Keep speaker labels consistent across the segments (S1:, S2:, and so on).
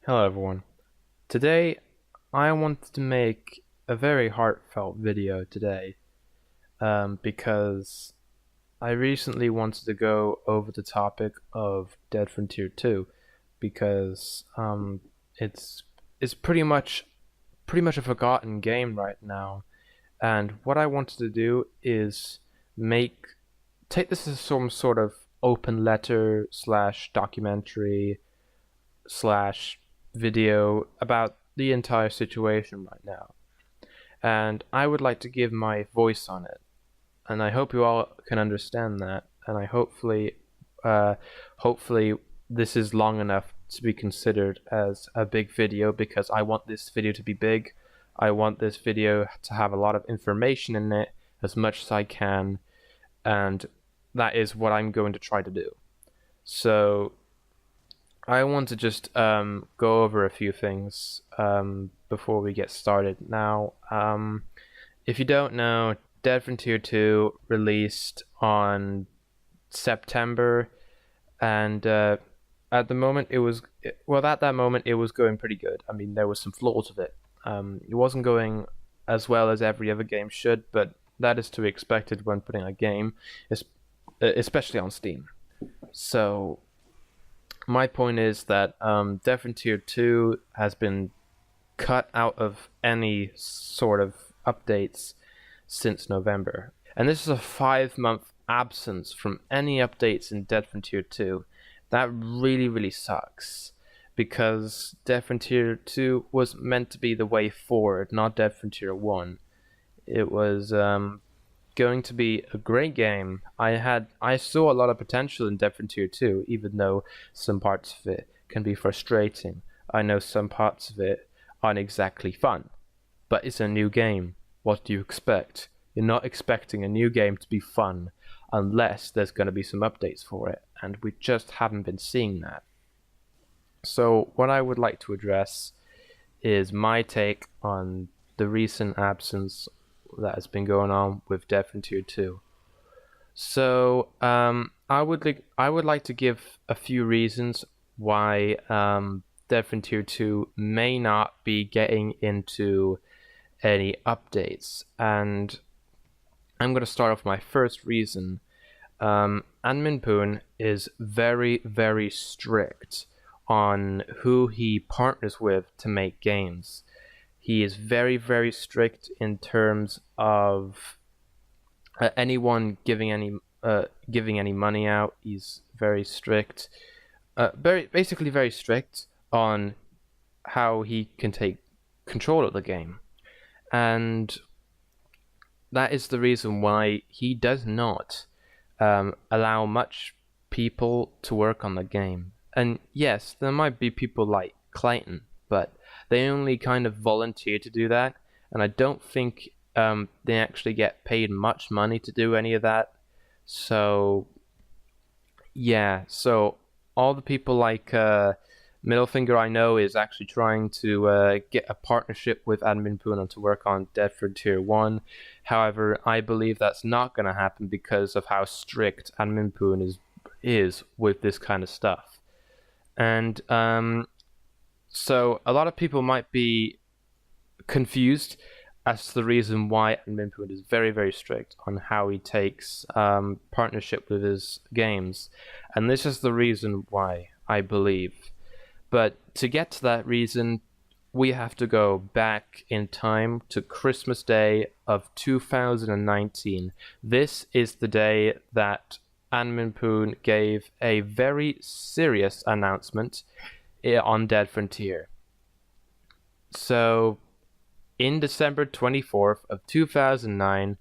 S1: Hello everyone. Today I wanted to make a very heartfelt video today because I recently wanted to go over the topic of Dead Frontier 2 because it's pretty much a forgotten game right now, and what I wanted to do is take this as some sort of open letter / documentary / video about the entire situation right now, and I would like to give my voice on it, and I hope you all can understand that, and I hopefully this is long enough to be considered as a big video, because I want this video to be big. I want this video to have a lot of information in it, as much as I can, and that is what I'm going to try to do. So I want to just go over a few things before we get started. Now, if you don't know, Dead Frontier 2 released on September, and at the moment it was going pretty good. I mean, there was some flaws with it. It wasn't going as well as every other game should, but that is to be expected when putting a game, especially on Steam. So my point is that Dead Frontier 2 has been cut out of any sort of updates since November. And this is a 5-month absence from any updates in Dead Frontier 2. That really sucks, because Dead Frontier 2 was meant to be the way forward, not Dead Frontier 1. It was going to be a great game. I saw a lot of potential in Dead Frontier 2, even though some parts of it can be frustrating. I know some parts of it aren't exactly fun, but it's a new game. What do you expect? You're not expecting a new game to be fun unless there's going to be some updates for it, and we just haven't been seeing that. So what I would like to address is my take on the recent absence that has been going on with Dead Frontier 2. So I would like to give a few reasons why Dead Frontier 2 may not be getting into any updates, and I'm going to start off my first reason. Admin Poon is very strict on who he partners with to make games. He is very strict in terms of anyone giving any money out. He's very strict, basically very strict on how he can take control of the game, and that is the reason why he does not allow much people to work on the game. And yes, there might be people like Clayton, but they only kind of volunteer to do that, and I don't think they actually get paid much money to do any of that. So yeah, so all the people like Middlefinger I know is actually trying to get a partnership with Admin Poon to work on Dead Frontier 1. However, I believe that's not going to happen because of how strict Admin Poon is with this kind of stuff. And so a lot of people might be confused as to the reason why Admin Poon is very strict on how he takes partnership with his games. And this is the reason why, I believe. But to get to that reason, we have to go back in time to Christmas Day of 2019. This is the day that Admin Poon gave a very serious announcement on Dead Frontier. So, in December 24th of 2009,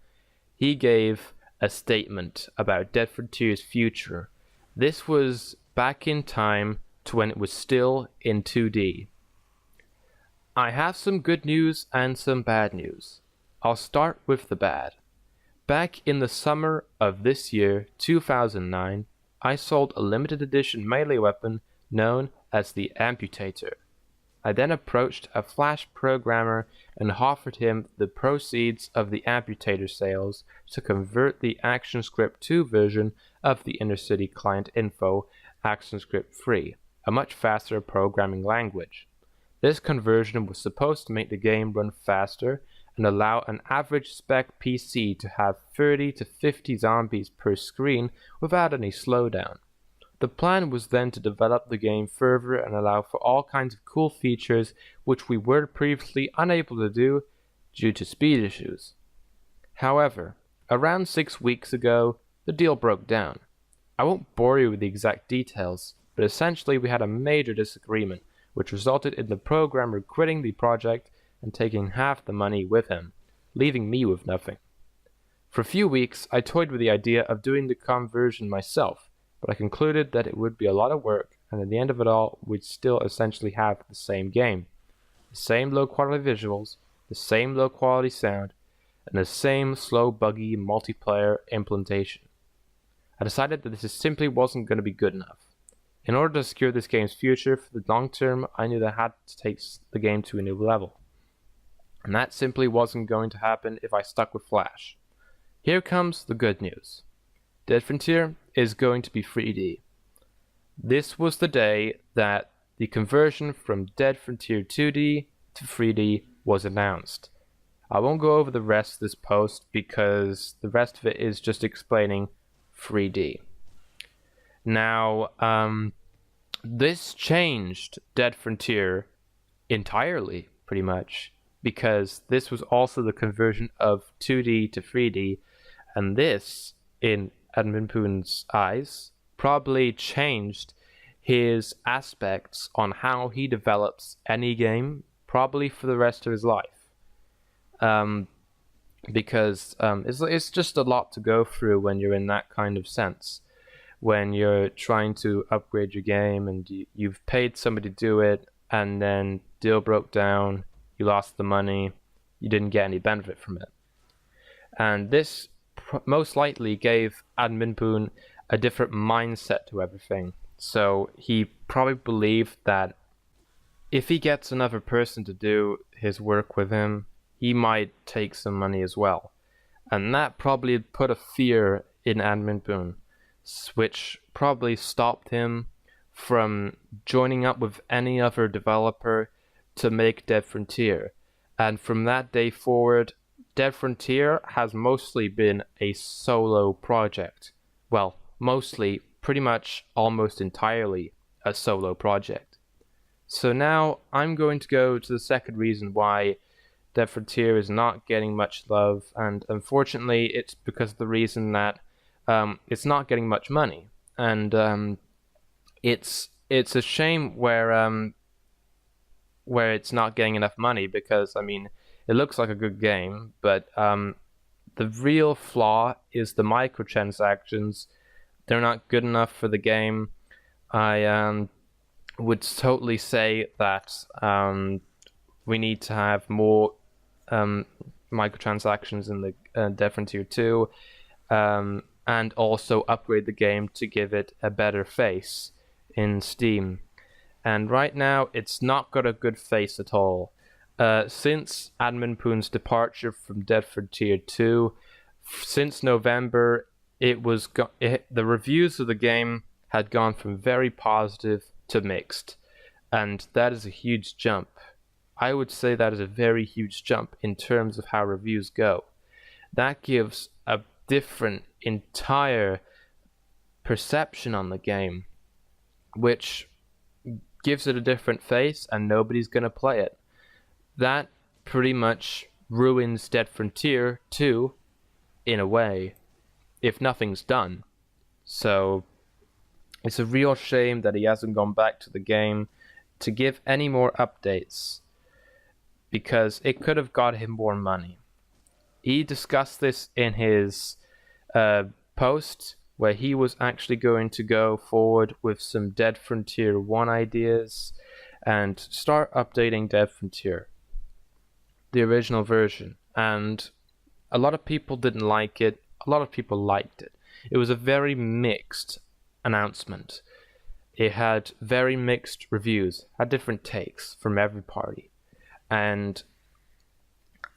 S1: he gave a statement about Dead Frontier's future. This was back in time to when it was still in 2D. I have some good news and some bad news. I'll start with the bad. Back in the summer of this year, 2009, I sold a limited edition melee weapon known as the Amputator. I then approached a Flash programmer and offered him the proceeds of the amputator sales to convert the ActionScript 2 version of the Inner-City Client Info ActionScript 3, a much faster programming language. This conversion was supposed to make the game run faster and allow an average spec PC to have 30 to 50 zombies per screen without any slowdown. The plan was then to develop the game further and allow for all kinds of cool features which we were previously unable to do due to speed issues. However, around 6 weeks ago, the deal broke down. I won't bore you with the exact details, but essentially we had a major disagreement, which resulted in the programmer quitting the project and taking half the money with him, leaving me with nothing. For a few weeks, I toyed with the idea of doing the conversion myself, but I concluded that it would be a lot of work, and at the end of it all, we'd still essentially have the same game. The same low quality visuals, the same low quality sound, and the same slow, buggy multiplayer implementation. I decided that this simply wasn't going to be good enough. In order to secure this game's future for the long term, I knew that I had to take the game to a new level. And that simply wasn't going to happen if I stuck with Flash. Here comes the good news. Dead Frontier is going to be 3D. This was the day that the conversion from Dead Frontier 2D to 3D was announced. I won't go over the rest of this post because the rest of it is just explaining 3D. Now, this changed Dead Frontier entirely, pretty much, because this was also the conversion of 2D to 3D, and this, in Admin Poon's eyes, probably changed his aspects on how he develops any game, probably for the rest of his life. Because it's just a lot to go through when you're in that kind of sense. When you're trying to upgrade your game and you've paid somebody to do it, and then deal broke down, you lost the money, you didn't get any benefit from it. And this most likely gave Admin Poon a different mindset to everything. So he probably believed that if he gets another person to do his work with him, he might take some money as well. And that probably put a fear in Admin Poon, which probably stopped him from joining up with any other developer to make Dead Frontier. And from that day forward, Dead Frontier has mostly been a solo project. Well, mostly, pretty much, almost entirely a solo project. So now I'm going to go to the second reason why Dead Frontier is not getting much love, and unfortunately it's because of the reason that it's not getting much money. And it's a shame where it's not getting enough money, because I mean, it looks like a good game, but the real flaw is the microtransactions. They're not good enough for the game. I would totally say that we need to have more microtransactions in the Dead Frontier 2, and also upgrade the game to give it a better face in Steam. And right now, it's not got a good face at all. Since Admin Poon's departure from Dead Frontier 2, since November, the reviews of the game had gone from very positive to mixed, and that is a huge jump. I would say that is a very huge jump in terms of how reviews go. That gives a different entire perception on the game, which gives it a different face, and nobody's gonna play it. That pretty much ruins Dead Frontier 2 in a way, if nothing's done. So it's a real shame that he hasn't gone back to the game to give any more updates, because it could have got him more money. He discussed this in his post, where he was actually going to go forward with some Dead Frontier 1 ideas and start updating Dead Frontier, the original version. And a lot of people didn't like it, a lot of people liked it. It was a very mixed announcement. it had very mixed reviews, had different takes from every party, and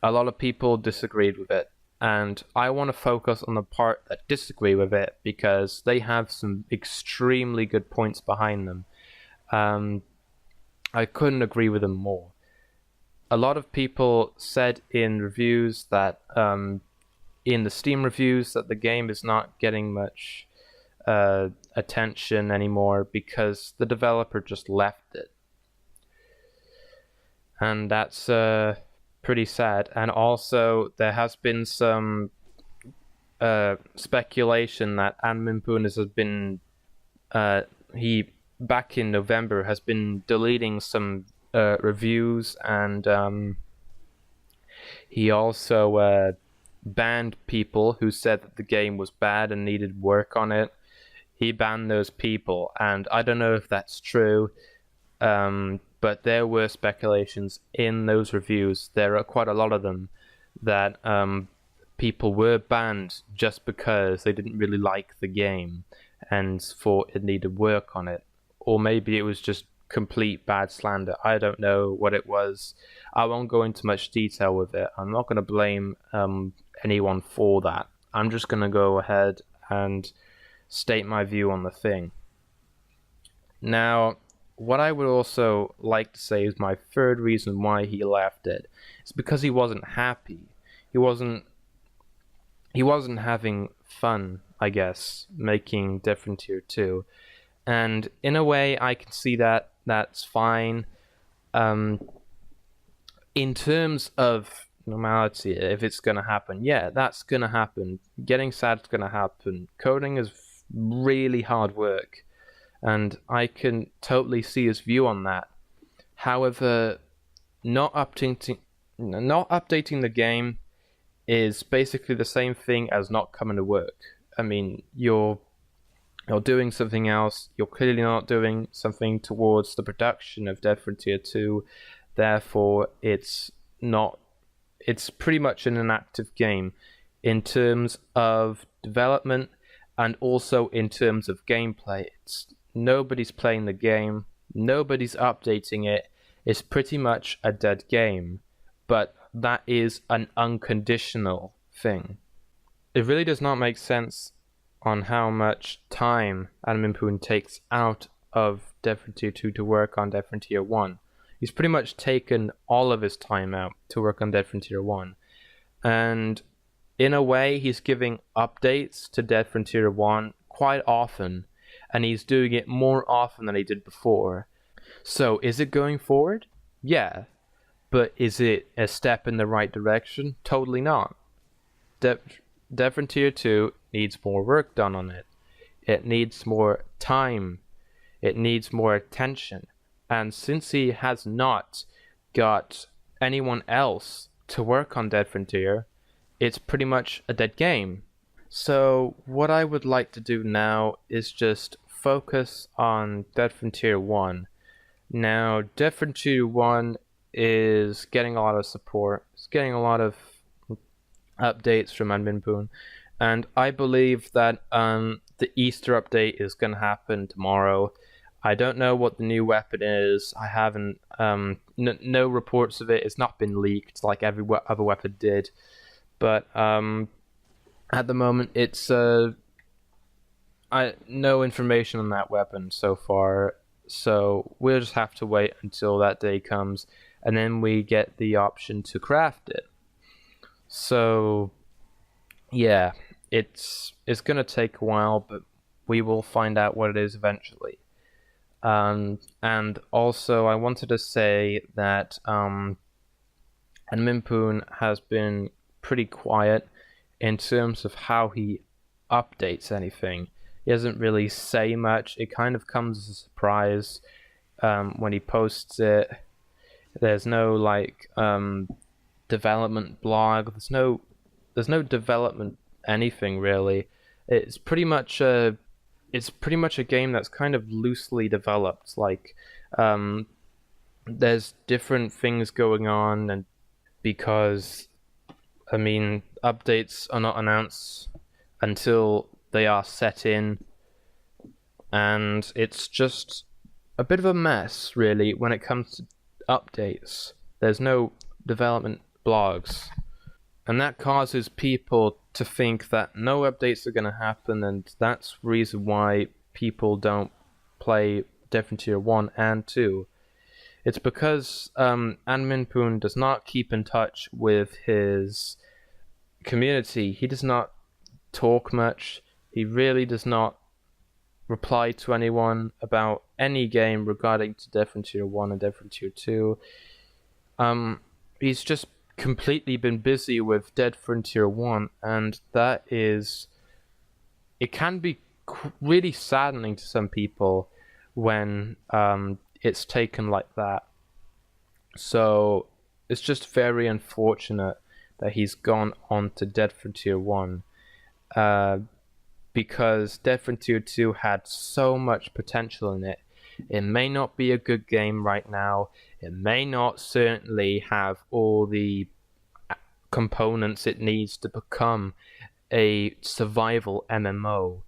S1: a lot of people disagreed with it. And I want to focus on the part that disagree with it because they have some extremely good points behind them. I couldn't agree with them more. A lot of people said in reviews that, in the Steam reviews, that the game is not getting much attention anymore because the developer just left it. And that's pretty sad. And also, there has been some speculation that Anminpoon has been, he back in November has been deleting some reviews, and he also banned people who said that the game was bad and needed work on it. He banned those people, and I don't know if that's true, but there were speculations in those reviews. There are quite a lot of them that people were banned just because they didn't really like the game and thought it needed work on it. Or maybe it was just complete bad slander. I don't know what it was. I won't go into much detail with it. I'm not going to blame anyone for that. I'm just going to go ahead and state my view on the thing. Now, what I would also like to say is my third reason why he left it. It's because he wasn't happy. He wasn't having fun, I guess, making Death Frontier 2. And in a way, I can see that. That's fine. In terms of normality, if it's going to happen, yeah, that's going to happen. Getting sad is going to happen. Coding is really hard work, and I can totally see his view on that. However, not updating the game is basically the same thing as not coming to work. I mean, you're doing something else. You're clearly not doing something towards the production of Death Frontier 2. Therefore, it's pretty much an inactive game in terms of development and also in terms of gameplay. Nobody's playing the game. Nobody's updating it. It's pretty much a dead game. But that is an unconditional thing. It really does not make sense on how much time Anminpoon takes out of Death Frontier 2 to work on Death Frontier 1. He's pretty much taken all of his time out to work on Death Frontier 1. And in a way, he's giving updates to Death Frontier 1 quite often, and he's doing it more often than he did before. So, is it going forward? Yeah. But is it a step in the right direction? Totally not. Death Frontier 2 needs more work done on it. It needs more time. It needs more attention. And since he has not got anyone else to work on Death Frontier, it's pretty much a dead game. So what I would like to do now is just focus on Death Frontier 1. Now, Death Frontier 1 is getting a lot of support. It's getting a lot of updates from Anminpoon, and I believe that the Easter update is going to happen tomorrow. I don't know what the new weapon is. I haven't no reports of it. It's not been leaked like every other weapon did, but at the moment it's no information on that weapon so far, so we'll just have to wait until that day comes, and then we get the option to craft it. So, yeah, it's gonna take a while, but we will find out what it is eventually. And also, I wanted to say that Anminpoon has been pretty quiet in terms of how he updates anything. He doesn't really say much. It kind of comes as a surprise when he posts it. There's no like development blog. There's no development anything really. It's pretty much a game that's kind of loosely developed. Like there's different things going on, and because I mean updates are not announced until they are set in. and it's just a bit of a mess, really, when it comes to updates. There's no development blogs, and that causes people to think that no updates are going to happen, and that's the reason why people don't play Different Tier 1 and 2. It's because Admin does not keep in touch with his community. He does not talk much. He really does not reply to anyone about any game regarding to Different Tier 1 and Different Tier 2. He's just completely been busy with Dead Frontier 1, and that is... It can be really saddening to some people when it's taken like that. So it's just very unfortunate that he's gone on to Dead Frontier 1, because Dead Frontier 2 had so much potential in it. It may not be a good game right now. It may not certainly have all the components it needs to become a survival MMO,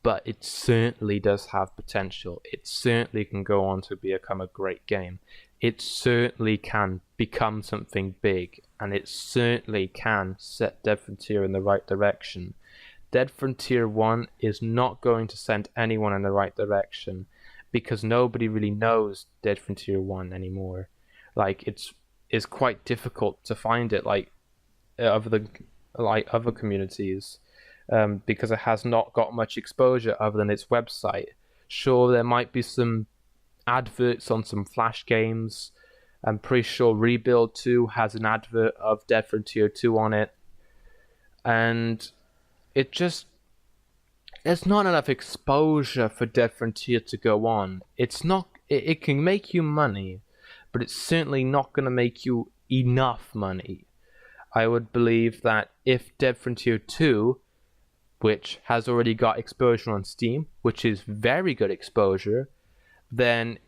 S1: but it certainly does have potential. It certainly can go on to become a great game. It certainly can become something big, and it certainly can set Dead Frontier in the right direction. Dead Frontier 1 is not going to send anyone in the right direction, because nobody really knows Dead Frontier 1 anymore. Like, it's quite difficult to find it like other communities, because it has not got much exposure other than its website. Sure, there might be some adverts on some Flash games. I'm pretty sure Rebuild 2 has an advert of Dead Frontier 2 on it, and it just... there's not enough exposure for Dead Frontier to go on. It's not... it can make you money, but it's certainly not going to make you enough money. I would believe that if Dead Frontier 2, which has already got exposure on Steam, which is very good exposure, then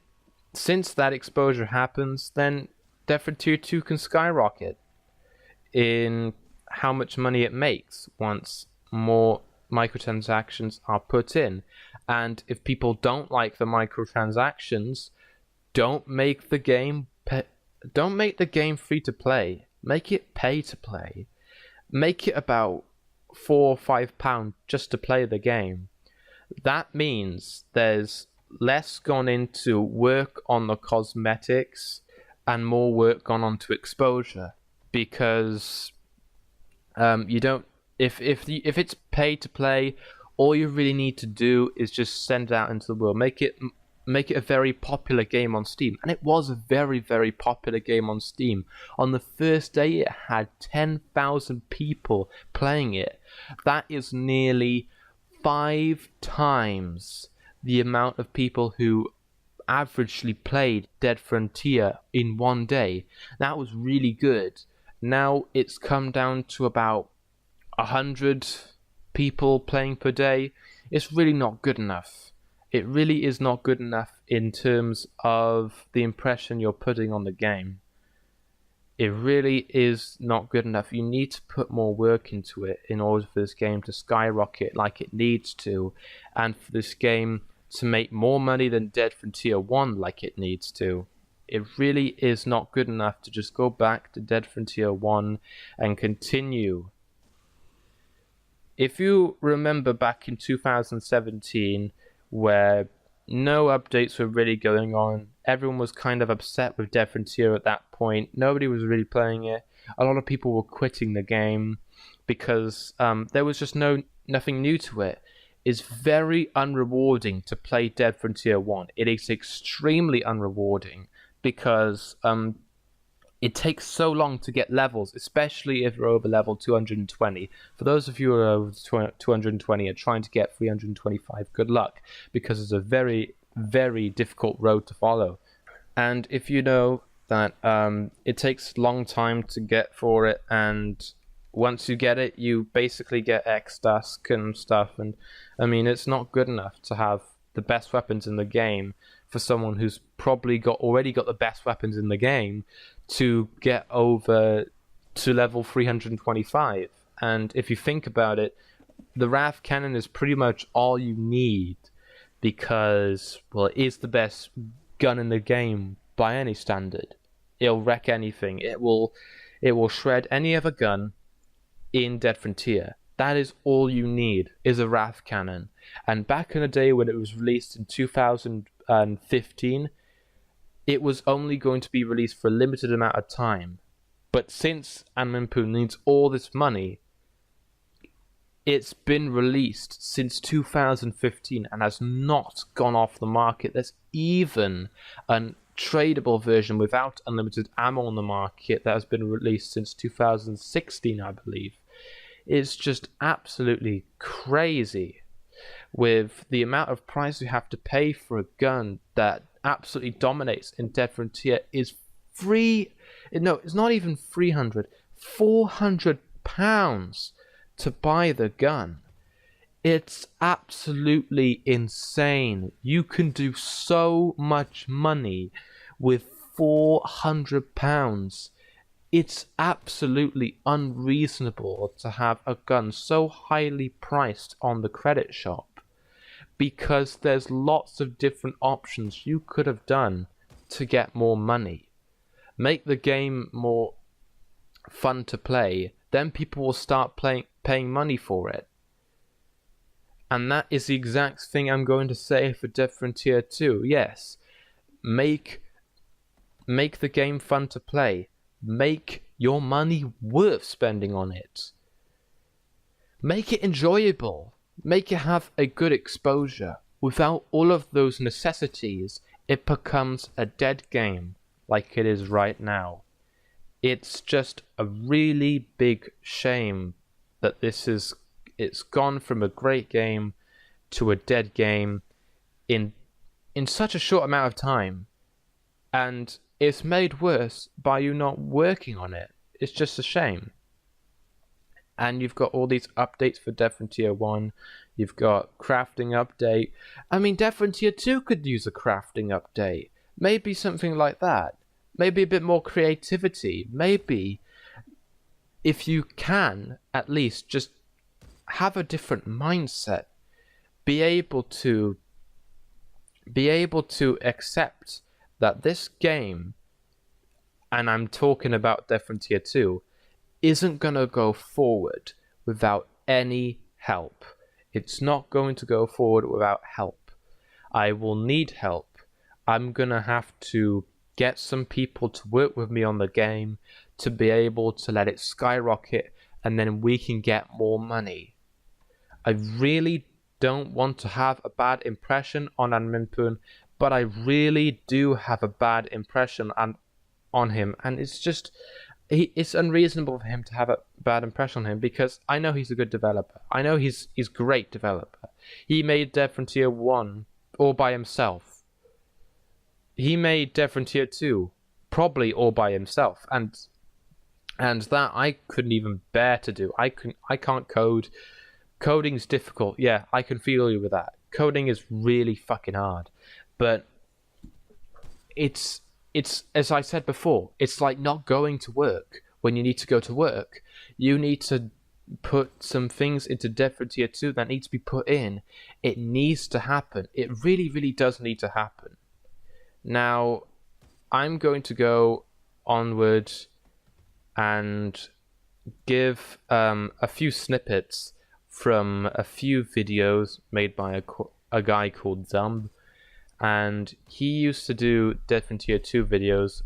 S1: since that exposure happens, then Dead Frontier 2 can skyrocket in how much money it makes once more microtransactions are put in. And if people don't like the microtransactions, don't make the game free to play. Make it pay to play. Make it about £4 or £5 just to play the game. That means there's less gone into work on the cosmetics and more work gone onto exposure, because you don't... if it's pay to play, all you really need to do is just send it out into the world. Make it a very popular game on Steam. And it was a very, very popular game on Steam. On the first day, it had 10,000 people playing it. That is nearly 5 times the amount of people who averagely played Dead Frontier in one day. That was really good. Now it's come down to about 100 people playing per day. It's really not good enough. It really is not good enough in terms of the impression you're putting on the game. It really is not good enough. You need to put more work into it in order for this game to skyrocket like it needs to, and for this game to make more money than Dead Frontier 1 like it needs to. It really is not good enough to just go back to Dead Frontier 1 and continue. If you remember back in 2017, where no updates were really going on, everyone was kind of upset with Dead Frontier at that point. Nobody was really playing it. A lot of people were quitting the game because there was just nothing new to it. It's very unrewarding to play Dead Frontier 1. It is extremely unrewarding because it takes so long to get levels, especially if you're over level 220. For those of you who are over 220 and trying to get 325, good luck, because it's a very, very difficult road to follow. And if you know that it takes a long time to get for it, and once you get it, you basically get X-Dusk and stuff, and I mean, it's not good enough to have the best weapons in the game for someone who's probably already got the best weapons in the game to get over to level 325. And if you think about it, the Wrath Cannon is pretty much all you need, because, well, it is the best gun in the game by any standard. It'll wreck anything. It will shred any other gun in Dead Frontier. That is all you need, is a Wrath Cannon. And back in the day when it was released in 2015, it was only going to be released for a limited amount of time. But since Anminpoo needs all this money, it's been released since 2015 and has not gone off the market. There's even a tradable version without unlimited ammo on the market that has been released since 2016, I believe. It's just absolutely crazy with the amount of price you have to pay for a gun that absolutely dominates in Dead Frontier is free. No, it's not even 300, 400 pounds to buy the gun. It's absolutely insane. You can do so much money with 400 pounds. It's absolutely unreasonable to have a gun so highly priced on the credit shop, because there's lots of different options you could have done to get more money. Make the game more fun to play, then people will start paying money for it. And that is the exact thing I'm going to say for Dead Frontier 2. Yes, make the game fun to play. Make your money worth spending on it. Make it enjoyable. Make it have a good exposure. Without all of those necessities, it becomes a dead game like it is right now. It's just a really big shame that it's gone from a great game to a dead game in such a short amount of time. And it's made worse by you not working on it. It's just a shame. And you've got all these updates for Dead Frontier 1. You've got crafting update. I mean, Dead Frontier 2 could use a crafting update. Maybe something like that. Maybe a bit more creativity. Maybe, if you can, at least just have a different mindset. Be able to accept that this game, and I'm talking about Dead Frontier 2, isn't going to go forward without any help. It's not going to go forward without help. I will need help. I'm going to have to get some people to work with me on the game to be able to let it skyrocket, and then we can get more money. I really don't want to have a bad impression on Anminpoo, but I really do have a bad impression on him, and it's just it's unreasonable for him to have a bad impression on him, because I know he's a good developer. I know he's a great developer. He made Dead Frontier 1 all by himself. He made Dead Frontier 2 probably all by himself, and that I couldn't even bear to do. I can't code. Coding's difficult. Yeah, I can feel you with that. Coding is really fucking hard. But it's as I said before, it's like not going to work when you need to go to work. You need to put some things into Dead Frontier 2 that need to be put in. It needs to happen. It really, really does need to happen. Now, I'm going to go onward and give a few snippets from a few videos made by a guy called Zumb. And he used to do Dead Frontier 2 videos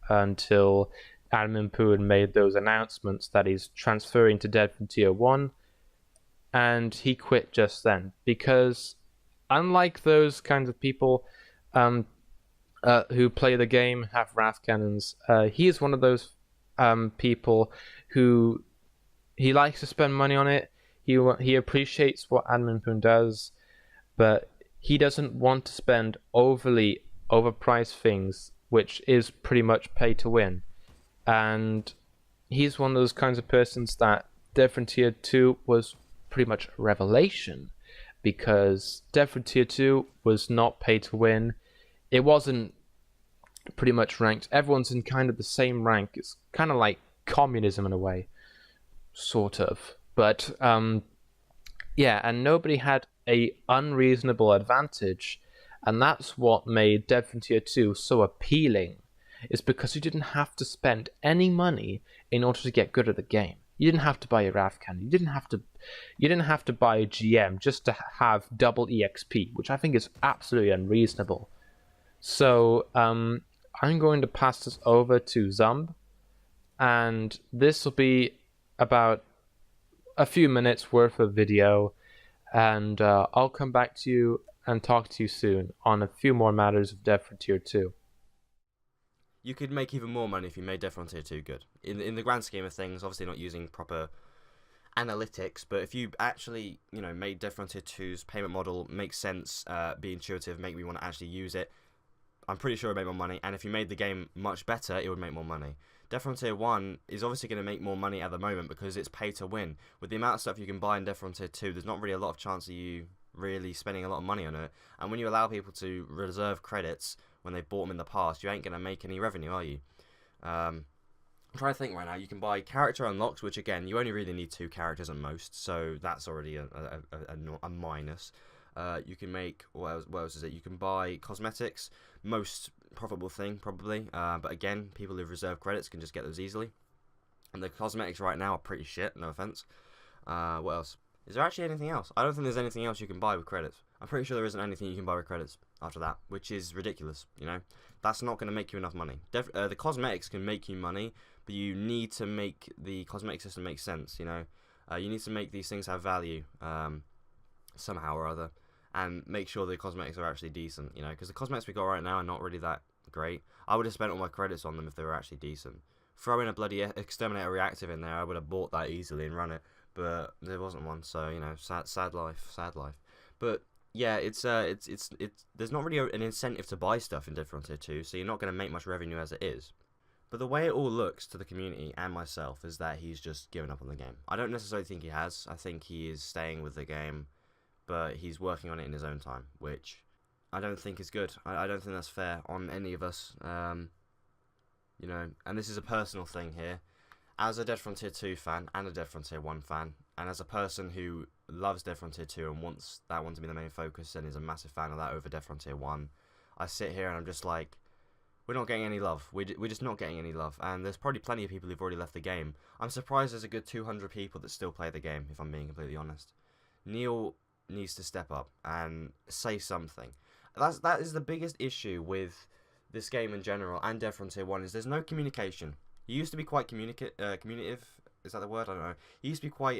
S1: until Anminpoo had made those announcements that he's transferring to Dead Frontier 1, and he quit just then, because unlike those kinds of people who play the game, have wrath cannons, he is one of those people who he likes to spend money on it. He appreciates what Anminpoo does, but he doesn't want to spend overly overpriced things, which is pretty much pay to win. And he's one of those kinds of persons that Dead Frontier 2 was pretty much a revelation, because Dead Frontier 2 was not pay to win. It wasn't pretty much ranked. Everyone's in kind of the same rank. It's kind of like communism in a way, sort of. But Yeah, and nobody had a unreasonable advantage, and that's what made Dead Frontier 2 so appealing. Is because you didn't have to spend any money in order to get good at the game. You didn't have to buy a RAF cannon. You didn't have to buy a GM just to have double EXP, which I think is absolutely unreasonable. So I'm going to pass this over to Zumb, and this will be about a few minutes worth of video, and I'll come back to you and talk to you soon on a few more matters of Dead Frontier 2.
S2: You could make even more money if you made Death Frontier 2 good. In the grand scheme of things, obviously not using proper analytics, but if you actually, made Death Frontier 2's payment model make sense, be intuitive, make me want to actually use it, I'm pretty sure it would make more money. And if you made the game much better, it would make more money. Death Frontier 1 is obviously going to make more money at the moment because it's pay to win. With the amount of stuff you can buy in Death Frontier 2, there's not really a lot of chance of you really spending a lot of money on it. And when you allow people to reserve credits when they bought them in the past, you ain't going to make any revenue, are you? I'm trying to think right now. You can buy character unlocks, which again, you only really need 2 characters at most, so that's already a minus. You can make, what else is it? You can buy cosmetics, most profitable thing probably, but again, people who've reserved credits can just get those easily. And the cosmetics right now are pretty shit, no offense. What else? Is there actually anything else? I don't think there's anything else you can buy with credits. I'm pretty sure there isn't anything you can buy with credits after that, which is ridiculous, That's not going to make you enough money. The cosmetics can make you money, but you need to make the cosmetic system make sense, You need to make these things have value, somehow or other, and make sure the cosmetics are actually decent, Because the cosmetics we got right now are not really that great. I would have spent all my credits on them if they were actually decent. Throw in a bloody Exterminator Reactive in there, I would have bought that easily and run it. But there wasn't one, so sad life. But yeah, it's there's not really an incentive to buy stuff in Dead Frontier 2, so you're not going to make much revenue as it is. But the way it all looks to the community and myself is that he's just given up on the game. I don't necessarily think he has. I think he is staying with the game, but he's working on it in his own time, which I don't think is good. I don't think that's fair on any of us. And this is a personal thing here. As a Dead Frontier 2 fan and a Dead Frontier 1 fan, and as a person who loves Dead Frontier 2 and wants that one to be the main focus and is a massive fan of that over Dead Frontier 1, I sit here and I'm just like, we're not getting any love. We're just not getting any love. And there's probably plenty of people who've already left the game. I'm surprised there's a good 200 people that still play the game, if I'm being completely honest. Neil needs to step up and say something. That is the biggest issue with this game in general and Dead Frontier 1 is there's no communication. He used to be quite communicative. Is that the word? I don't know. He used to be quite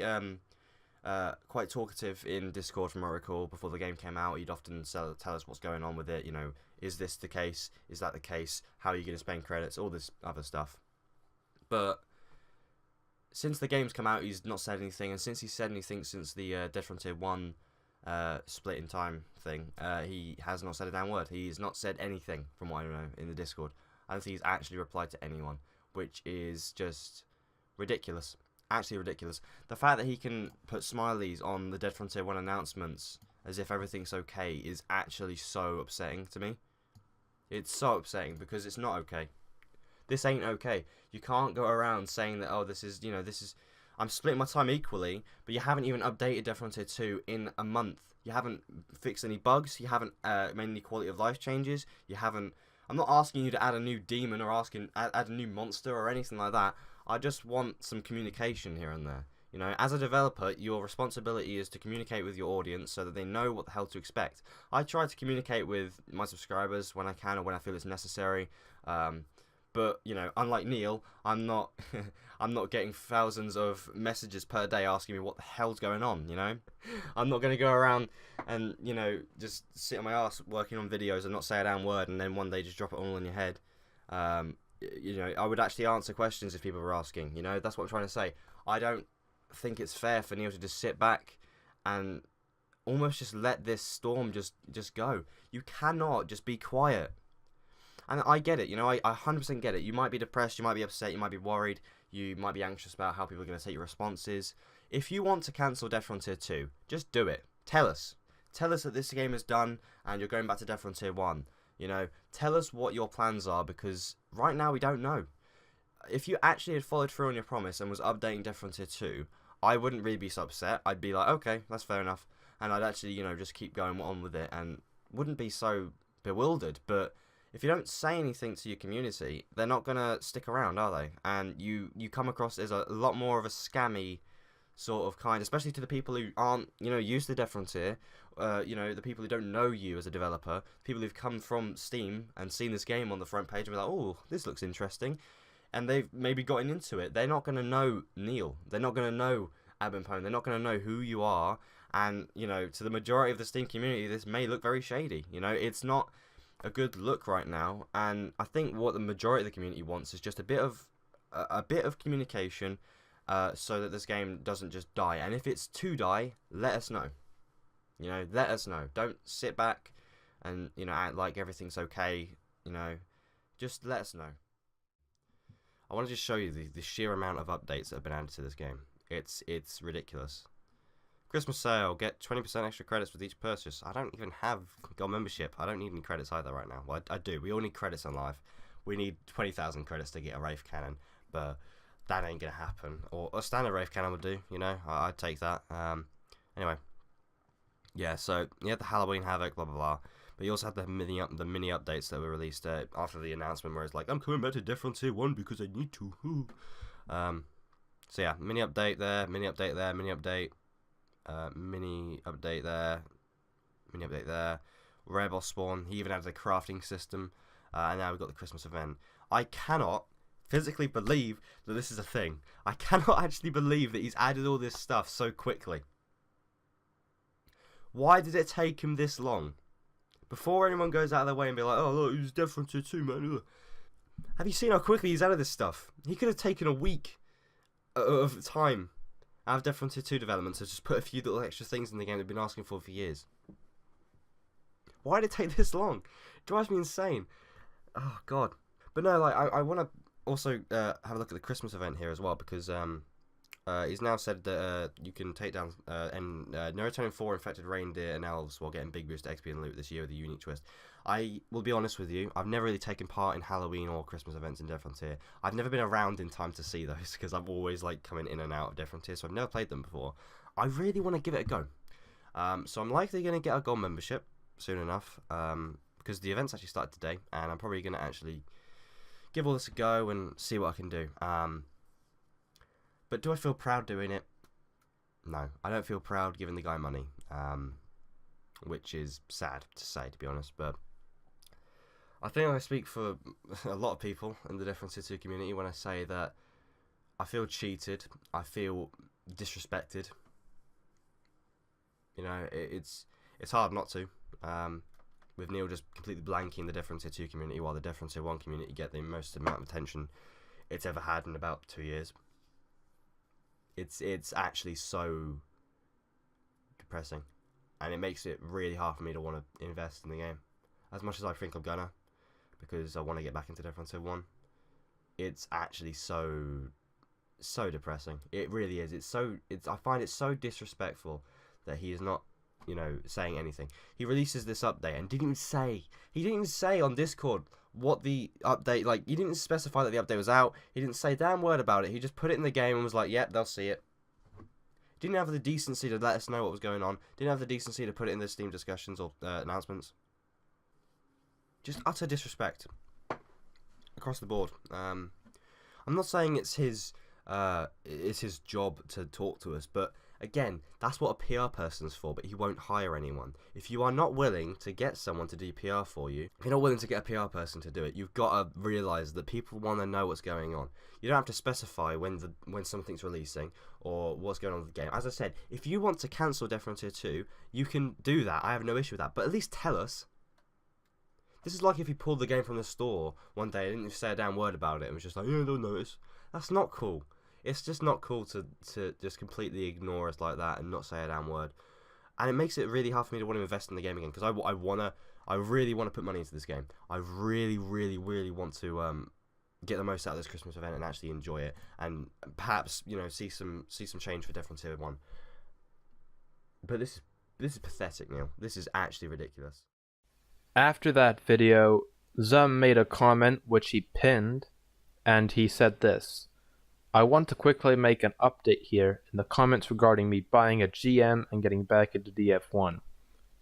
S2: talkative in Discord, from what I recall. Before the game came out, he'd often tell us what's going on with it. Is this the case? Is that the case? How are you going to spend credits? All this other stuff. But since the game's come out, he's not said anything. And since he's said anything since the Dead Frontier 1 split in time thing, he has not said a damn word. He's not said anything, from what I know, in the Discord. I don't think he's actually replied to anyone, which is just ridiculous. Actually ridiculous. The fact that he can put smileys on the Dead Frontier 1 announcements as if everything's okay is actually so upsetting to me. It's so upsetting because it's not okay. This ain't okay. You can't go around saying that, oh, this is, I'm splitting my time equally, but you haven't even updated Death Frontier 2 in a month. You haven't fixed any bugs. You haven't made any quality of life changes. You haven't... I'm not asking you to add a new demon or add a new monster or anything like that. I just want some communication here and there. As a developer, your responsibility is to communicate with your audience so that they know what the hell to expect. I try to communicate with my subscribers when I can or when I feel it's necessary. But unlike Neil, I'm not I'm not getting thousands of messages per day asking me what the hell's going on, I'm not going to go around and, just sit on my ass working on videos and not say a damn word and then one day just drop it all in your head. I would actually answer questions if people were asking, that's what I'm trying to say. I don't think it's fair for Neil to just sit back and almost just let this storm just go. You cannot just be quiet. And I get it, I 100% get it. You might be depressed, you might be upset, you might be worried, you might be anxious about how people are going to take your responses. If you want to cancel Death Frontier 2, just do it. Tell us. Tell us that this game is done and you're going back to Death Frontier 1. Tell us what your plans are, because right now we don't know. If you actually had followed through on your promise and was updating Death Frontier 2, I wouldn't really be so upset. I'd be like, okay, that's fair enough, and I'd actually, just keep going on with it, and wouldn't be so bewildered. But if you don't say anything to your community, they're not gonna stick around, are they? And you come across as a lot more of a scammy sort of kind, especially to the people who aren't, used to Dev Frontier, the people who don't know you as a developer, people who've come from Steam and seen this game on the front page and be like, oh, this looks interesting, and they've maybe gotten into it. They're not going to know Neil. They're not going to know Abempone. They're not going to know who you are. And, to the majority of the Steam community, this may look very shady. It's not a good look right now. And I think what the majority of the community wants is just a bit of communication, so that this game doesn't just die. And if it's to die, let us know. Let us know. Don't sit back and, act like everything's okay. Just let us know. I want to just show you the sheer amount of updates that have been added to this game. It's ridiculous. Christmas sale. Get 20% extra credits with each purchase. I don't even have Gold membership. I don't need any credits either right now. Well, I do. We all need credits on live. We need 20,000 credits to get a Wraith Cannon, but that ain't gonna happen. Or a standard Wraith Cannon would do, I'd take that. Anyway. Yeah, so you had the Halloween Havoc, blah blah blah. But you also had the mini updates that were released after the announcement, where it's like, I'm coming back to Dev Frontier 1 because I need to. So yeah, mini update there, mini update there, mini update, mini update there, mini update there. Rare boss spawn. He even added a crafting system, and now we've got the Christmas event. I cannot physically believe that this is a thing. I cannot actually believe that he's added all this stuff so quickly. Why did it take him this long? Before anyone goes out of their way and be like, oh look, he's Dev Frontier 2, man. Ugh. Have you seen how quickly he's added this stuff? He could have taken a week of time out of Dev Frontier 2 development to just put a few little extra things in the game they've been asking for years. Why did it take this long? It drives me insane. Oh god. But no, like I want to also have a look at the Christmas event here as well, because he's now said that you can take down Neurotonin 4 infected reindeer and elves while getting big boost XP and loot this year with a unique twist. I will be honest with you, I've never really taken part in Halloween or Christmas events in Dev Frontier. I've never been around in time to see those, because I'm always like coming in and out of Dev Frontier, so I've never played them before. I really want to give it a go. So I'm likely going to get a gold membership soon enough, because the event's actually started today, and I'm probably going to actually give all this a go and see what I can do. But do I feel proud doing it? No, I don't feel proud giving the guy money, which is sad to say, to be honest. But I think I speak for a lot of people in the Dev Frontier 2 community when I say that I feel cheated, I feel disrespected. It's hard not to. With Neil just completely blanking the Dev Frontier 2 community, while the Dev Frontier 1 community get the most amount of attention it's ever had in about 2 years. It's actually so depressing, and it makes it really hard for me to want to invest in the game as much as I think I'm gonna, because I want to get back into Dev Frontier 1. It's actually so depressing. It really is. I find it so disrespectful that he is not, saying anything. He releases this update and didn't even say on Discord what the update, like, he didn't specify that the update was out. He didn't say a damn word about it. He just put it in the game and was like, yep, they'll see it. Didn't have the decency to let us know what was going on. Didn't have the decency to put it in the Steam discussions or announcements. Just utter disrespect across the board. I'm not saying it's his job to talk to us, but again, that's what a PR person's for, but he won't hire anyone. If you are not willing to get someone to do PR for you, if you're not willing to get a PR person to do it, you've got to realise that people want to know what's going on. You don't have to specify when something's releasing or what's going on with the game. As I said, if you want to cancel Dev Frontier 2, you can do that. I have no issue with that, but at least tell us. This is like if you pulled the game from the store one day and didn't say a damn word about it and was just like, yeah, they'll notice. That's not cool. It's just not cool to just completely ignore us like that and not say a damn word. And it makes it really hard for me to want to invest in the game again, because I really want to put money into this game. I really, really, really want to get the most out of this Christmas event and actually enjoy it, and perhaps see some change for Dev Frontier 1. But this is pathetic, Neil. This is actually ridiculous.
S1: After that video, Zumb made a comment which he pinned, and he said this: I want to quickly make an update here in the comments regarding me buying a GM and getting back into DF1.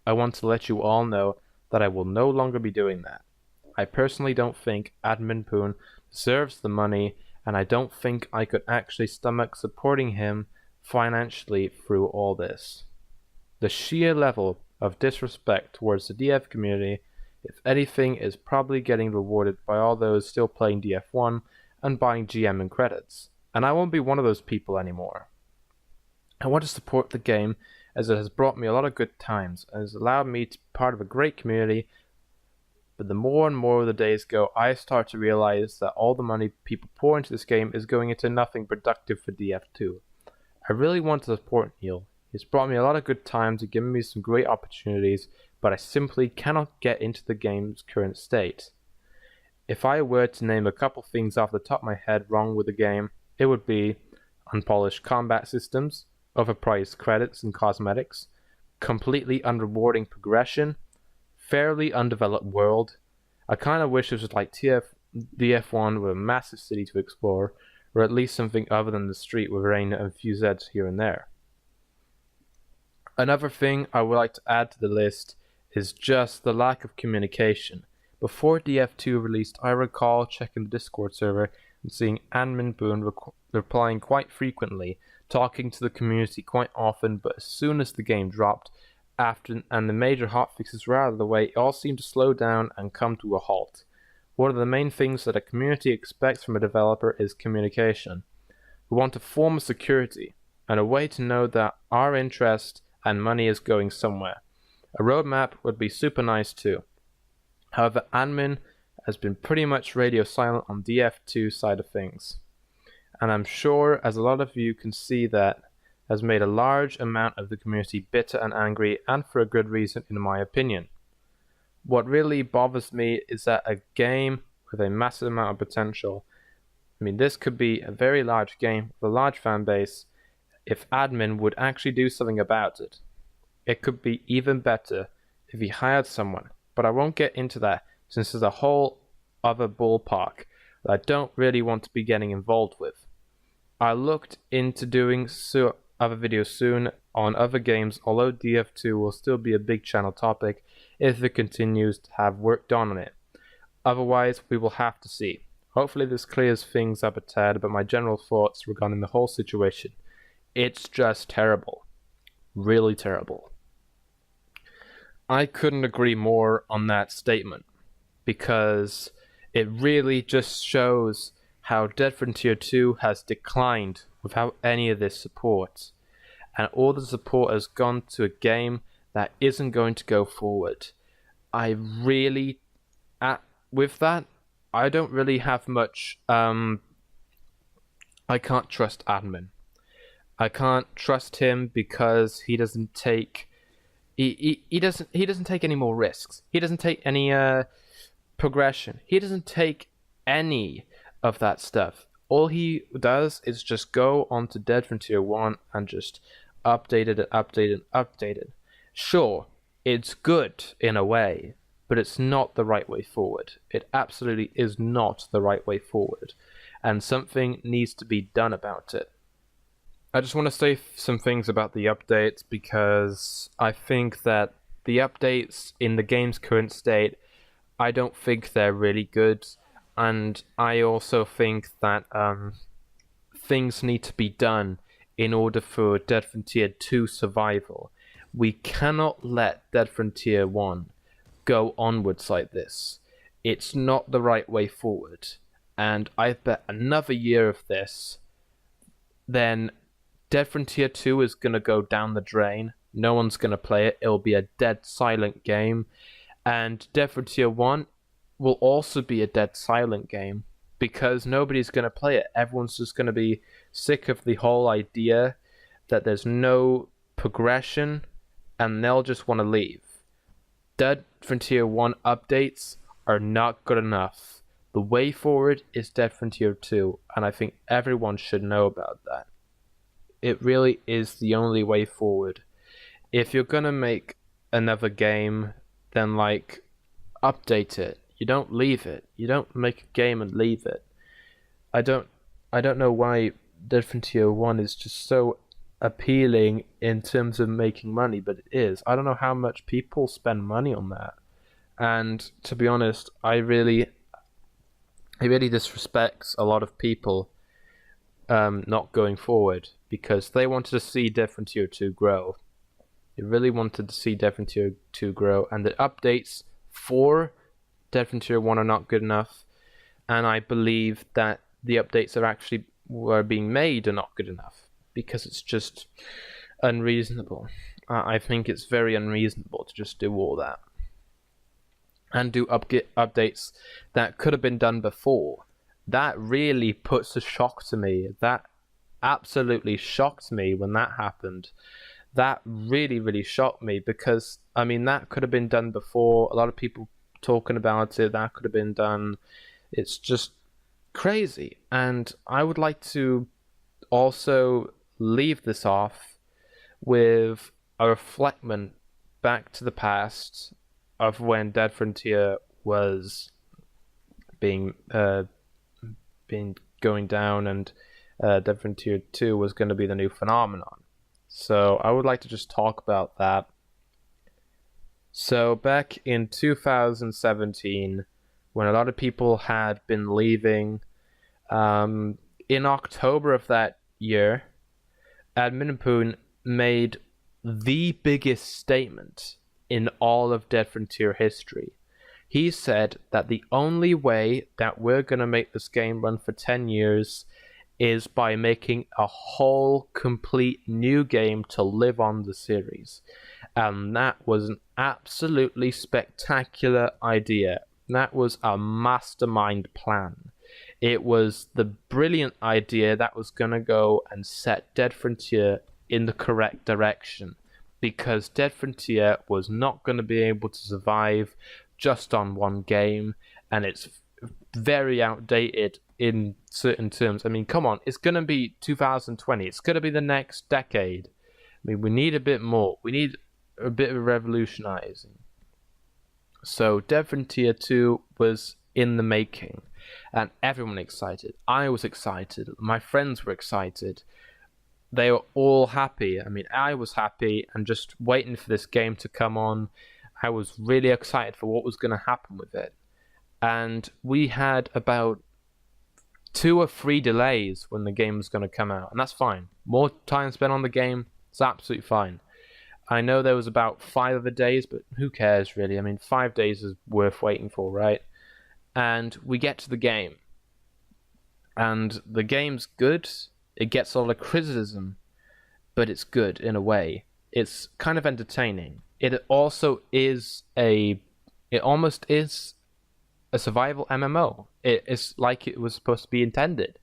S1: I want to let you all know that I will no longer be doing that. I personally don't think Admin Poon deserves the money, and I don't think I could actually stomach supporting him financially through all this. The sheer level of disrespect towards the DF community, if anything, is probably getting rewarded by all those still playing DF1 and buying GM and credits, and I won't be one of those people anymore. I want to support the game as it has brought me a lot of good times and has allowed me to be part of a great community, but the more and more the days go, I start to realize that all the money people pour into this game is going into nothing productive for DF2. I really want to support Neil. He's brought me a lot of good times and given me some great opportunities, but I simply cannot get into the game's current state. If I were to name a couple things off the top of my head wrong with the game, it would be unpolished combat systems, overpriced credits and cosmetics, completely unrewarding progression, fairly undeveloped world. I kind of wish it was like DF1 with a massive city to explore, or at least something other than the street with rain and a few Zeds here and there. Another thing I would like to add to the list is just the lack of communication. Before DF2 released, I recall checking the Discord server and seeing Admin Boone replying quite frequently, talking to the community quite often, but as soon as the game dropped, and the major hotfixes were out of the way, it all seemed to slow down and come to a halt. One of the main things that a community expects from a developer is communication. We want a form of security, and a way to know that our interest and money is going somewhere. A roadmap would be super nice too. However, admin has been pretty much radio silent on DF2 side of things. And I'm sure, as a lot of you can see, that has made a large amount of the community bitter and angry, and for a good reason in my opinion. What really bothers me is that a game with a massive amount of potential, this could be a very large game with a large fan base, if admin would actually do something about it. It could be even better if he hired someone, but I won't get into that since there's a whole other ballpark that I don't really want to be getting involved with. I looked into doing other videos soon on other games, although DF2 will still be a big channel topic if it continues to have work done on it. Otherwise, we will have to see. Hopefully this clears things up a tad, but my general thoughts regarding the whole situation. It's just terrible. Really terrible. I couldn't agree more on that statement, because it really just shows how Dead Frontier 2 has declined without any of this support, and all the support has gone to a game that isn't going to go forward. With that, I don't really have much. I can't trust admin. I can't trust him because he doesn't take. He doesn't take any more risks. He doesn't take any progression. He doesn't take any of that stuff. All he does is just go onto Dead Frontier 1 and just update it and update it and update it. Sure, it's good in a way, but it's not the right way forward. It absolutely is not the right way forward, and something needs to be done about it. I just want to say some things about the updates, because I think that the updates in the game's current state, I don't think they're really good, and I also think that things need to be done in order for Dead Frontier 2 survival. We cannot let Dead Frontier 1 go onwards like this. It's not the right way forward, and I bet another year of this, then Dead Frontier 2 is going to go down the drain. No one's going to play it. It'll be a dead silent game. And Dead Frontier 1 will also be a dead silent game, because nobody's going to play it. Everyone's just going to be sick of the whole idea that there's no progression, and they'll just want to leave. Dead Frontier 1 updates are not good enough. The way forward is Dead Frontier 2, and I think everyone should know about that. It really is the only way forward. If you're gonna make another game, then update it. You don't leave it. You don't make a game and leave it. I don't know why Dead Frontier 1 is just so appealing in terms of making money, but it is. I don't know how much people spend money on that. And to be honest, it really disrespects a lot of people not going forward, because they wanted to see Dead Frontier 2 grow. They really wanted to see Dead Frontier 2 grow, and the updates for Dead Frontier 1 are not good enough, and I believe that the updates that actually were being made are not good enough, because it's just unreasonable. I think it's very unreasonable to just do all that and do updates that could have been done before. That really puts a shock to me. That absolutely shocked me when that happened. That really, really shocked me, because, I mean, that could have been done before. A lot of people talking about it, that could have been done. It's just crazy. And I would like to also leave this off with a reflection back to the past of when Dead Frontier was being going down, and Dead Frontier 2 was going to be the new phenomenon. So I would like to just talk about that. So back in 2017, when a lot of people had been leaving, in October of that year, Admin made the biggest statement in all of Dead Frontier history. He said that the only way that we're going to make this game run for 10 years is by making a whole complete new game to live on the series. And that was an absolutely spectacular idea. That was a mastermind plan. It was the brilliant idea that was going to go and set Dead Frontier in the correct direction, because Dead Frontier was not going to be able to survive just on one game, and it's very outdated in certain terms. I mean, come on, it's going to be 2020. It's going to be the next decade. I mean, we need a bit more. We need a bit of revolutionizing. So Dead Frontier 2 was in the making, and everyone excited. I was excited. My friends were excited. They were all happy. I mean, I was happy and just waiting for this game to come on. I was really excited for what was going to happen with it. And we had about 2 or 3 delays when the game was going to come out, and that's fine. More time spent on the game, it's absolutely fine. I know there was about 5 other days, but who cares really? I mean, 5 days is worth waiting for, right? And we get to the game, and the game's good. It gets a lot of criticism, but it's good in a way. It's kind of entertaining. It also is it almost is a survival MMO. It's like it was supposed to be intended.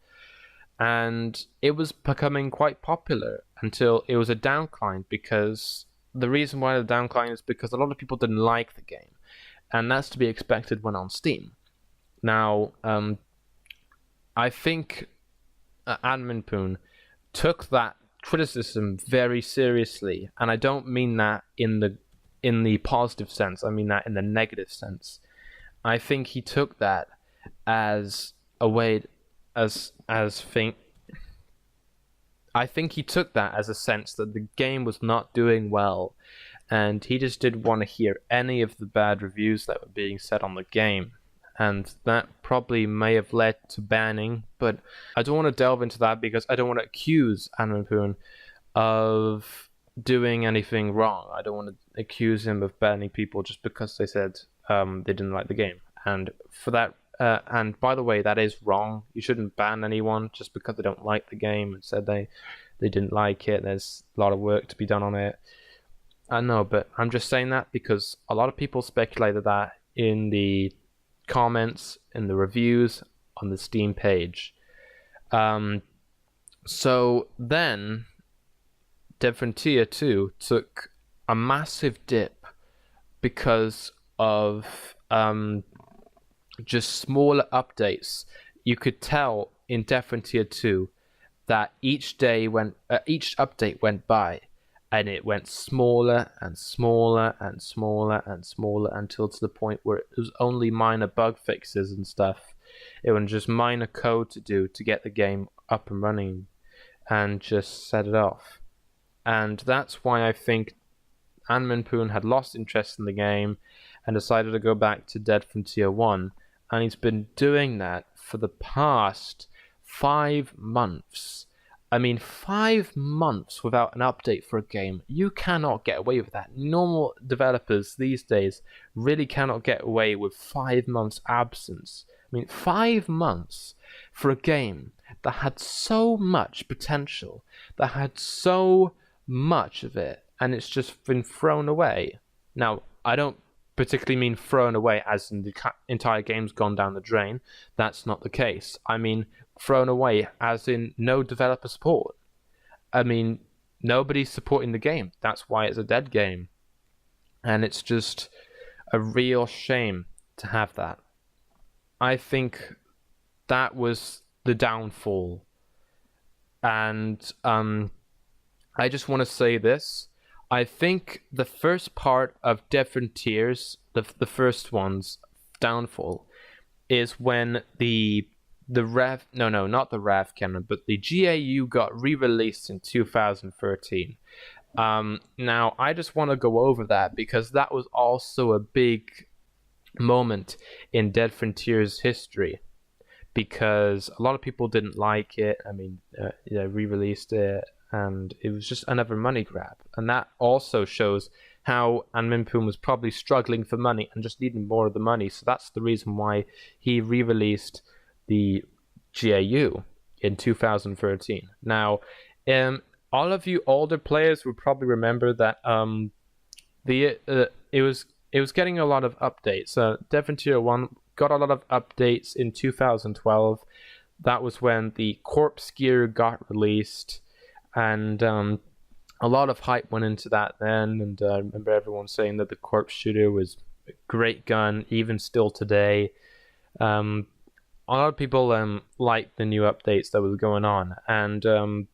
S1: And it was becoming quite popular until it was a downcline, because the reason why the downcline is because a lot of people didn't like the game. And that's to be expected when on Steam. Now, I think Admin took that criticism very seriously, and I don't mean that in the positive sense. I mean that in the negative sense. I think he took that as a way I think he took that as a sense that the game was not doing well, and he just didn't want to hear any of the bad reviews that were being said on the game. And that probably may have led to banning, but I don't want to delve into that because I don't want to accuse Admin of doing anything wrong. I don't want to accuse him of banning people just because they said they didn't like the game. And for that, and by the way, that is wrong. You shouldn't ban anyone just because they don't like the game and said they didn't like it. There's a lot of work to be done on it. I know, but I'm just saying that because a lot of people speculated that in the comments, in the reviews on the Steam page. So then Dead Frontier 2 took a massive dip because of just smaller updates. You could tell in Dead Frontier 2 that each update went by, and it went smaller and smaller and smaller and smaller until to the point where it was only minor bug fixes and stuff. It was just minor code to do to get the game up and running. and just set it off. And that's why I think Anmin had lost interest in the game and decided to go back to Dead Frontier 1. And he's been doing that for the past 5 months. I mean, 5 months without an update for a game. You cannot get away with that. Normal developers these days really cannot get away with 5 months absence. I mean, 5 months for a game that had so much potential, that had so much of it, and it's just been thrown away. Now, I don't particularly mean thrown away as in the entire game's gone down the drain. That's not the case. I mean thrown away as in no developer support. I mean, nobody's supporting the game. That's why it's a dead game. And it's just a real shame to have that. I think that was the downfall. And I just want to say this. I think the first part of Dead Frontiers, the first one's downfall, is when not the Rev Cannon, but the GAU got re-released in 2013. Now, I just want to go over that because that was also a big moment in Dead Frontiers history, because a lot of people didn't like it. I mean, re-released it, and it was just another money grab. And that also shows how Anmin was probably struggling for money and just needing more of the money. So that's the reason why he re-released the GAU in 2013. Now, all of you older players will probably remember that it was getting a lot of updates. Dead Frontier 1 got a lot of updates in 2012. That was when the corpse gear got released, and a lot of hype went into that then. And I remember everyone saying that the corpse shooter was a great gun, even still today. A lot of people liked the new updates that was going on, and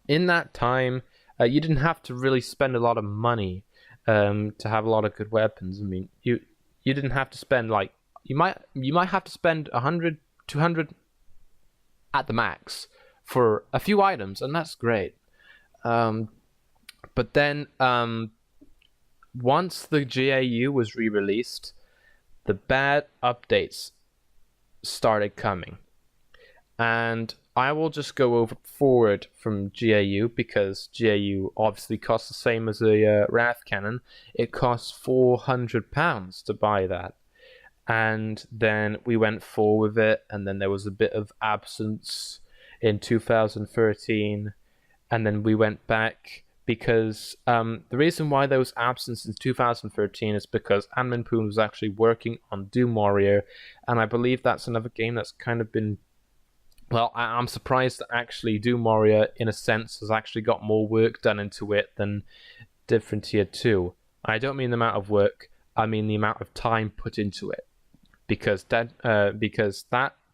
S1: in that time, you didn't have to really spend a lot of money to have a lot of good weapons. I mean, you didn't have to spend like you might have to spend 100, 200 at the max for a few items, and that's great. But then once the GAU was re-released, the bad updates started coming, and I will just go forward from GAU because GAU obviously costs the same as a Wrath Cannon. It costs £400 to buy that, and then we went forward with it, and then there was a bit of absence in 2013, and then we went back because the reason why there was absence in 2013 is because Anmin was actually working on Doom Warrior, and I believe that's another game that's kind of been... Well, I'm surprised that actually Doom Warrior, in a sense, has actually got more work done into it than Dead Frontier 2. I don't mean the amount of work, I mean the amount of time put into it. Because that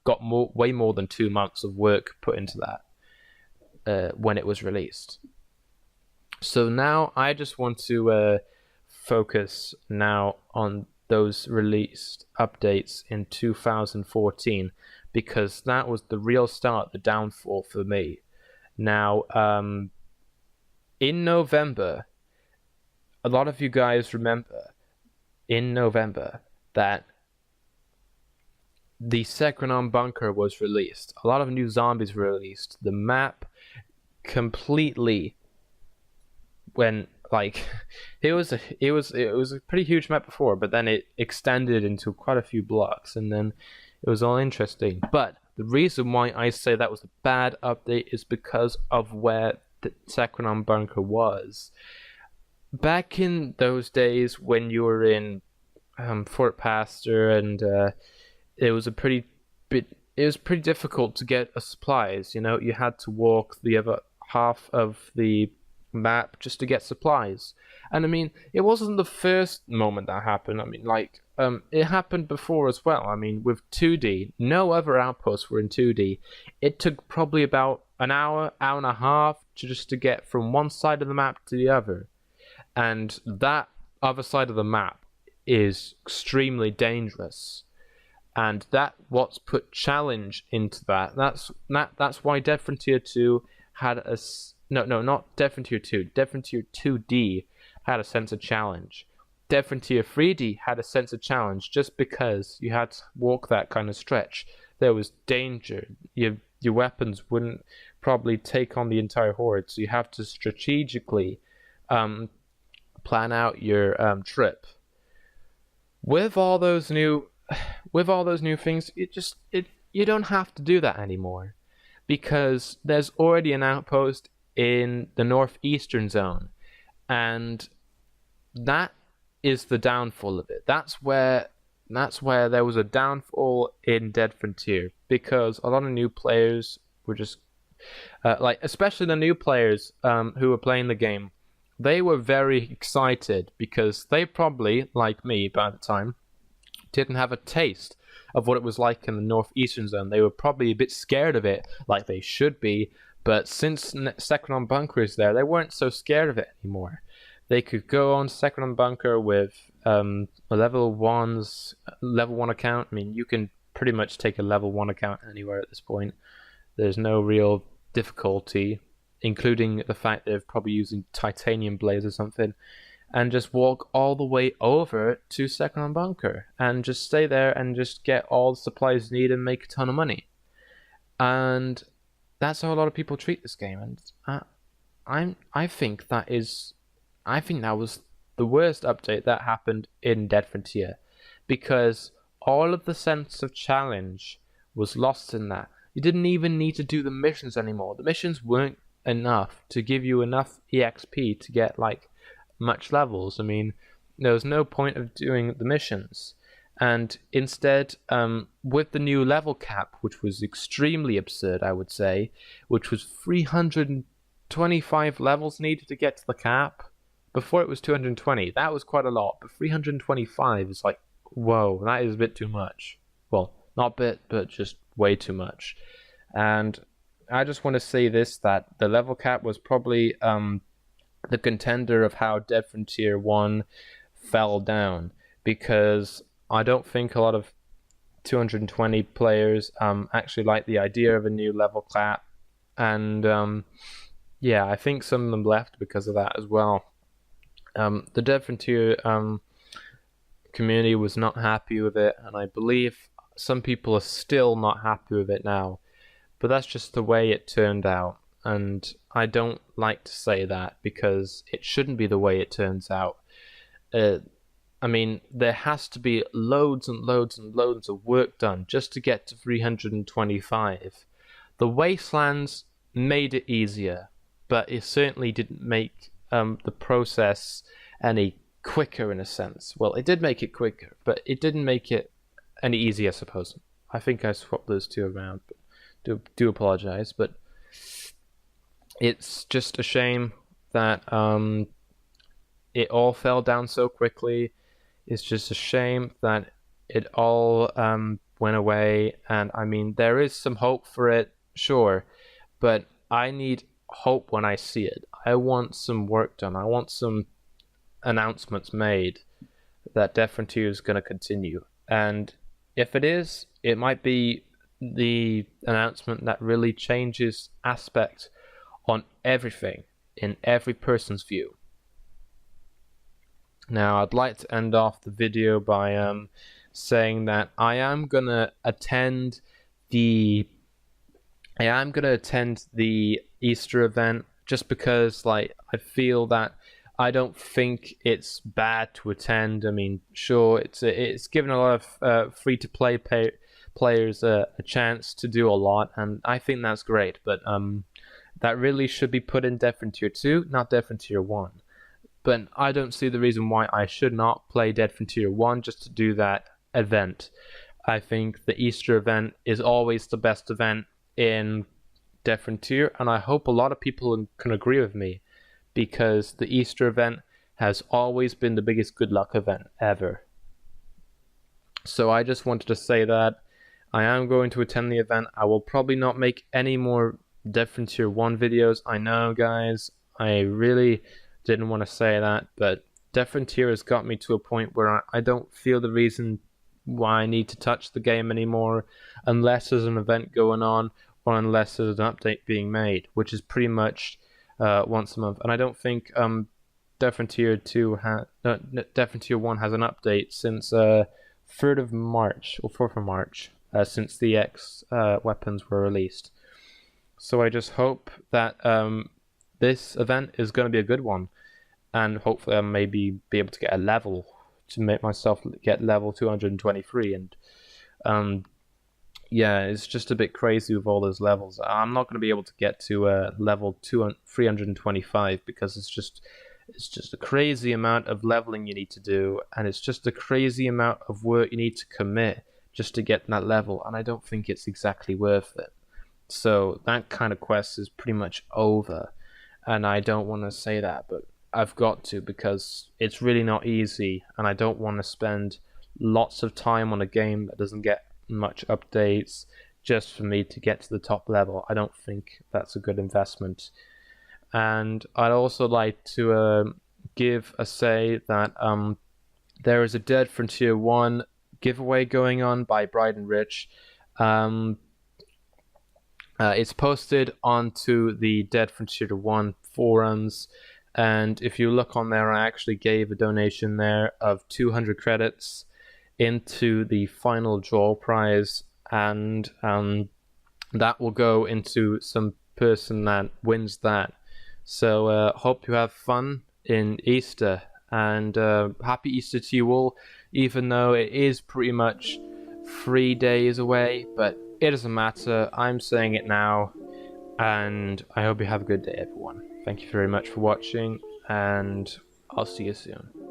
S1: got way more than 2 months of work put into that when it was released. So now I just want to focus now on those released updates in 2014, because that was the real start, the downfall for me. Now, in November, a lot of you guys remember in November that the Sekrenon Bunker was released. A lot of new zombies were released. The map completely went like it was a pretty huge map before, but then it extended into quite a few blocks, and then it was all interesting. But the reason why I say that was a bad update is because of where the Sekrenon Bunker was. Back in those days when you were in Fort Pastor, and it was pretty difficult to get supplies. You know, you had to walk the other half of the map just to get supplies. And I mean, it wasn't the first moment that happened. I mean, like, it happened before as well. I mean, with 2D, no other outposts were in 2D. It took probably about an hour and a half just to get from one side of the map to the other. And that other side of the map is extremely dangerous. And what's put challenge into that. That's why Dead Frontier 2 had no, not Dead Frontier 2. Dead Frontier 2D had a sense of challenge. Dead Frontier 3D had a sense of challenge just because you had to walk that kind of stretch. There was danger. Your weapons wouldn't probably take on the entire horde, so you have to strategically plan out your trip. With all those new things, you don't have to do that anymore, because there's already an outpost in the northeastern zone, and that is the downfall of it. That's where there was a downfall in Dead Frontier, because a lot of new players were just especially the new players who were playing the game. They were very excited because they probably, like me by the time, didn't have a taste of what it was like in the northeastern zone. They were probably a bit scared of it, like they should be, but since Second on Bunker is there, they weren't so scared of it anymore. They could go on Second on Bunker with a level 1 account. I mean, you can pretty much take a level 1 account anywhere at this point. There's no real difficulty, including the fact they're probably using titanium blades or something, and just walk all the way over to Second on Bunker and just stay there and just get all the supplies you need and make a ton of money. And that's how a lot of people treat this game, and I think that was the worst update that happened in Dead Frontier, because all of the sense of challenge was lost in that. You didn't even need to do the missions anymore. The missions weren't enough to give you enough EXP to get like much levels. I mean, there was no point of doing the missions, and instead with the new level cap, which was extremely absurd, I would say, which was 325 levels needed to get to the cap. Before it was 220. That was quite a lot, but 325 is like, whoa, that is a bit too much. Well, not a bit, but just way too much. And I just want to say this, that the level cap was probably the contender of how Dead Frontier 1 fell down, because I don't think a lot of 220 players actually like the idea of a new level cap, and yeah, I think some of them left because of that as well. The Dead Frontier community was not happy with it, and I believe some people are still not happy with it now. But that's just the way it turned out, and I don't like to say that because it shouldn't be the way it turns out. I mean, there has to be loads and loads and loads of work done just to get to 325. The Wastelands made it easier, but it certainly didn't make the process any quicker in a sense. Well, it did make it quicker, but it didn't make it any easier, I suppose. I think I swapped those two around, but do apologize. But it's just a shame that it all fell down so quickly. It's just a shame that it all went away. And I mean, there is some hope for it, sure, but I need hope when I see it. I want some work done. I want some announcements made that Dead Frontier is going to continue. And if it is, it might be the announcement that really changes aspect on everything in every person's view. Now, I'd like to end off the video by saying that I am gonna attend the Easter event, just because like I feel that I don't think it's bad to attend. I mean, sure, it's given a lot of free-to-play players a chance to do a lot, and I think that's great. But that really should be put in Dead Frontier 2, not Dead Frontier 1. But I don't see the reason why I should not play Dead Frontier 1 just to do that event. I think the Easter event is always the best event in Dead Frontier, and I hope a lot of people can agree with me, because the Easter event has always been the biggest good luck event ever. So I just wanted to say that I am going to attend the event. I will probably not make any more Dead Frontier 1 videos. I know, guys, I really didn't want to say that, but Dead Frontier has got me to a point where I don't feel the reason why I need to touch the game anymore unless there's an event going on or unless there's an update being made, which is pretty much once a month. And I don't think Death Frontier 2 Death Frontier 1 has an update since 3rd of March or 4th of March, since the X weapons were released. So I just hope that this event is going to be a good one, and hopefully I'll maybe be able to get a level to make myself get level 223. And yeah, it's just a bit crazy with all those levels. I'm not going to be able to get to level 325 because it's just a crazy amount of leveling you need to do, and it's just a crazy amount of work you need to commit just to get that level, and I don't think it's exactly worth it. So that kind of quest is pretty much over, and I don't want to say that, but I've got to, because it's really not easy, and I don't want to spend lots of time on a game that doesn't get much updates just for me to get to the top level. I don't think that's a good investment. And I'd also like to give a say that there is a Dead Frontier 1 giveaway going on by Bright and Rich. It's posted onto the Dead Frontier 1 forums, and if you look on there, I actually gave a donation there of 200 credits into the final draw prize, and that will go into some person that wins that. So hope you have fun in Easter, and happy Easter to you all, even though it is pretty much 3 days away, but it doesn't matter. I'm saying it now, and I hope you have a good day, everyone. Thank you very much for watching, and I'll see you soon.